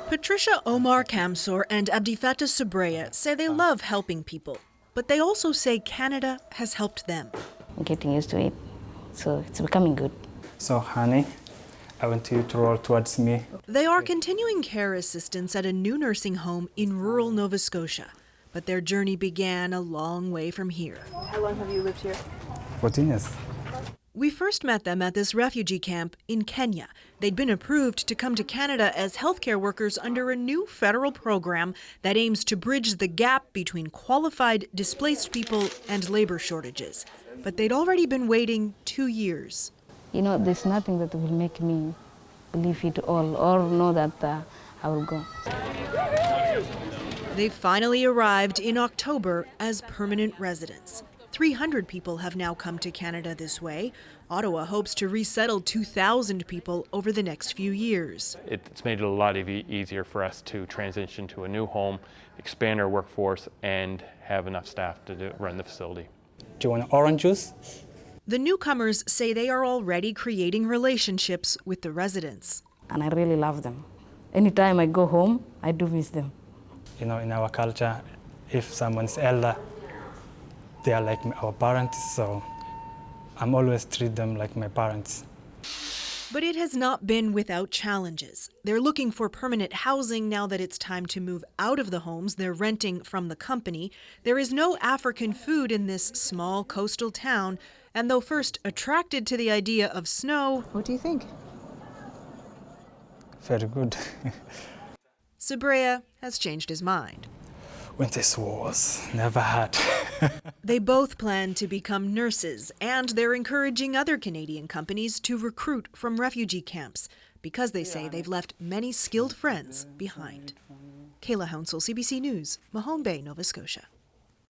Patricia Omar Kamsor and Abdifata Sabreya say they love helping people, but they also say Canada has helped them. I'm getting used to it, so it's becoming good. So, honey, I want you to roll towards me. They are continuing care assistants at a new nursing home in rural Nova Scotia, but their journey began a long way from here. How long have you lived here? 14 years. We first met them at this refugee camp in Kenya. They'd been approved to come to Canada as healthcare workers under a new federal program that aims to bridge the gap between qualified displaced people and labor shortages. But they'd already been waiting 2 years. You know, there's nothing that will make me believe it all or know that I will go. They finally arrived in October as permanent residents. 300 people have now come to Canada this way. Ottawa hopes to resettle 2,000 people over the next few years. It's made it a lot easier for us to transition to a new home, expand our workforce, and have enough staff to run the facility. Do you want orange juice? The newcomers say they are already creating relationships with the residents. And I really love them. Anytime I go home, I do miss them. You know, in our culture, if someone's elder, they are like our parents, so I'm always treat them like my parents. But it has not been without challenges. They're looking for permanent housing now that it's time to move out of the homes they're renting from the company. There is no African food in this small coastal town, and though first attracted to the idea of snow, What do you think? Very good. Sabreya has changed his mind. Winter was never had. They both plan to become nurses, and they're encouraging other Canadian companies to recruit from refugee camps because they say they've left many skilled friends behind. Kayla Hounsell, CBC News, Mahone Bay, Nova Scotia.